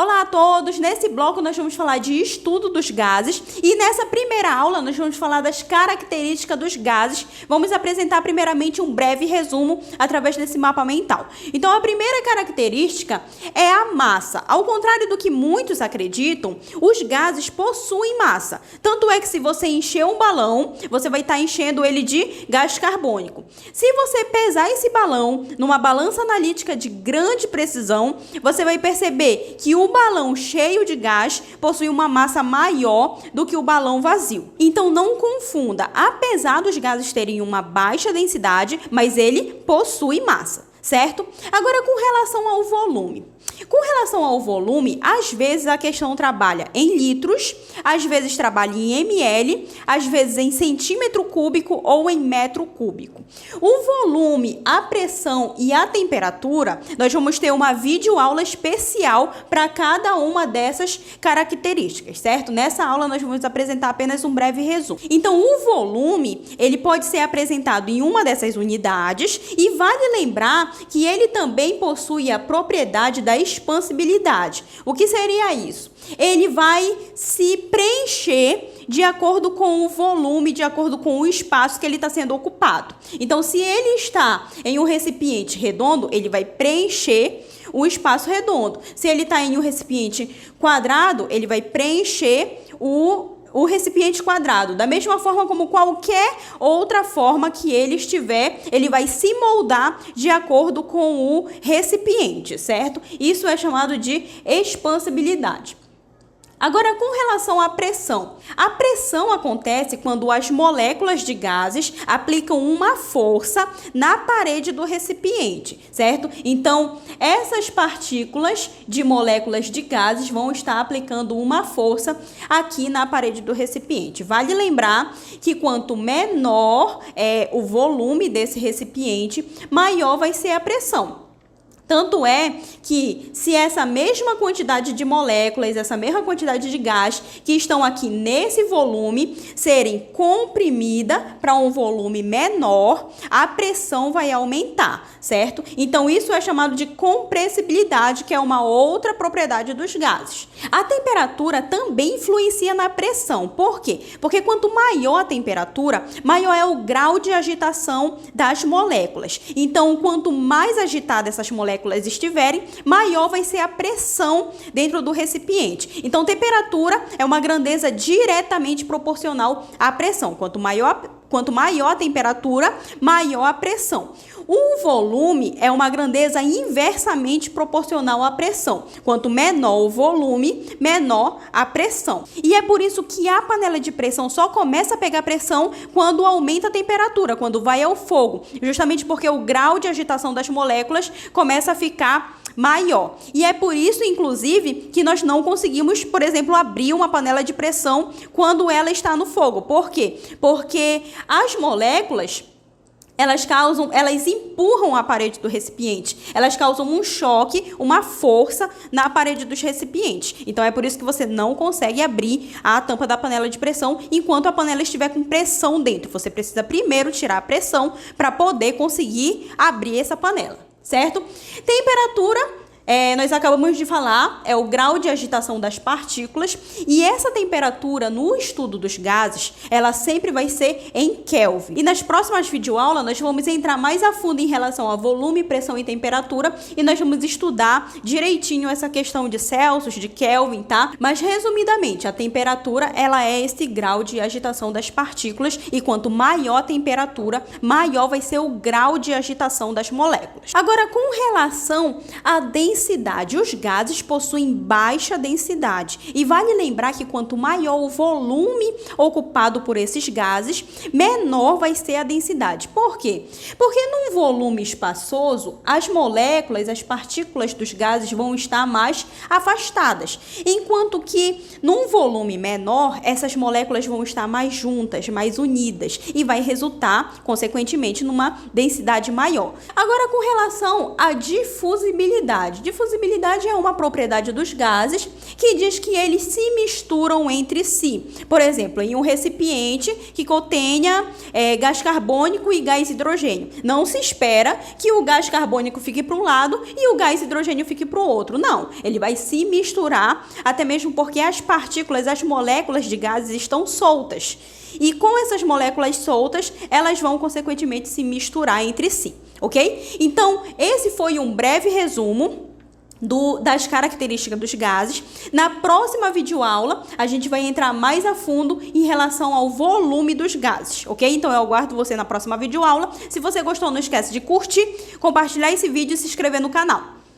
Olá a todos! Nesse bloco nós vamos falar de estudo dos gases e nessa primeira aula nós vamos falar das características dos gases. Vamos apresentar primeiramente um breve resumo através desse mapa mental. Então a primeira característica é a massa. Ao contrário do que muitos acreditam, os gases possuem massa. Tanto é que se você encher um balão, você vai estar enchendo ele de gás carbônico. Se você pesar esse balão numa balança analítica de grande precisão, você vai perceber que o balão cheio de gás possui uma massa maior do que o balão vazio. Então não confunda, apesar dos gases terem uma baixa densidade, mas ele possui massa, certo? Agora com relação ao volume. Com relação ao volume, às vezes a questão trabalha em litros, às vezes trabalha em ml, às vezes em centímetro cúbico ou em metro cúbico. O volume, a pressão e a temperatura, nós vamos ter uma videoaula especial para cada uma dessas características, certo? Nessa aula nós vamos apresentar apenas um breve resumo. Então, o volume, ele pode ser apresentado em uma dessas unidades e vale lembrar que ele também possui a propriedade da expansibilidade. O que seria isso? Ele vai se preencher de acordo com o volume, de acordo com o espaço que ele está sendo ocupado. Então, se ele está em um recipiente redondo, ele vai preencher o espaço redondo. Se ele está em um recipiente quadrado, ele vai preencher o recipiente quadrado. Da mesma forma como qualquer outra forma que ele estiver, ele vai se moldar de acordo com o recipiente, certo? Isso é chamado de expansibilidade. Agora, com relação à pressão. A pressão acontece quando as moléculas de gases aplicam uma força na parede do recipiente, certo? Então, essas partículas de moléculas de gases vão estar aplicando uma força aqui na parede do recipiente. Vale lembrar que quanto menor é o volume desse recipiente, maior vai ser a pressão. Tanto é que se essa mesma quantidade de moléculas, essa mesma quantidade de gás que estão aqui nesse volume serem comprimidas para um volume menor, a pressão vai aumentar, certo? Então isso é chamado de compressibilidade, que é uma outra propriedade dos gases. A temperatura também influencia na pressão. Por quê? Porque quanto maior a temperatura, maior é o grau de agitação das moléculas. Então, quanto mais agitada essas moléculas estiverem, maior vai ser a pressão dentro do recipiente. Então, temperatura é uma grandeza diretamente proporcional à pressão. Quanto maior a temperatura, maior a pressão. O volume é uma grandeza inversamente proporcional à pressão. Quanto menor o volume, menor a pressão. E é por isso que a panela de pressão só começa a pegar pressão quando aumenta a temperatura, quando vai ao fogo. Justamente porque o grau de agitação das moléculas começa a ficar maior. E é por isso, inclusive, que nós não conseguimos, por exemplo, abrir uma panela de pressão quando ela está no fogo. Por quê? Porque as moléculas, elas empurram a parede do recipiente. Elas causam um choque, uma força na parede dos recipientes. Então, é por isso que você não consegue abrir a tampa da panela de pressão enquanto a panela estiver com pressão dentro. Você precisa primeiro tirar a pressão para poder conseguir abrir essa panela, certo? Temperatura, nós acabamos de falar, é o grau de agitação das partículas, e essa temperatura no estudo dos gases, ela sempre vai ser em Kelvin. E nas próximas videoaulas nós vamos entrar mais a fundo em relação a volume, pressão e temperatura, e nós vamos estudar direitinho essa questão de Celsius, de Kelvin, tá? Mas resumidamente, a temperatura, ela é esse grau de agitação das partículas, e quanto maior a temperatura, maior vai ser o grau de agitação das moléculas. Agora, com relação à densidade, os gases possuem baixa densidade. E vale lembrar que quanto maior o volume ocupado por esses gases, menor vai ser a densidade. Por quê? Porque num volume espaçoso, as moléculas, as partículas dos gases vão estar mais afastadas. Enquanto que num volume menor, essas moléculas vão estar mais juntas, mais unidas. E vai resultar, consequentemente, numa densidade maior. Agora, com relação à difusibilidade. Difusibilidade. Difusibilidade é uma propriedade dos gases que diz que eles se misturam entre si. Por exemplo, em um recipiente que contenha gás carbônico e gás hidrogênio. Não se espera que o gás carbônico fique para um lado e o gás hidrogênio fique para o outro. Não, ele vai se misturar, até mesmo porque as partículas, as moléculas de gases estão soltas. E com essas moléculas soltas, elas vão, consequentemente, se misturar entre si, ok? Então, esse foi um breve resumo das características dos gases. Na próxima videoaula, a gente vai entrar mais a fundo em relação ao volume dos gases, ok? Então, eu aguardo você na próxima videoaula. Se você gostou, não esquece de curtir, compartilhar esse vídeo e se inscrever no canal.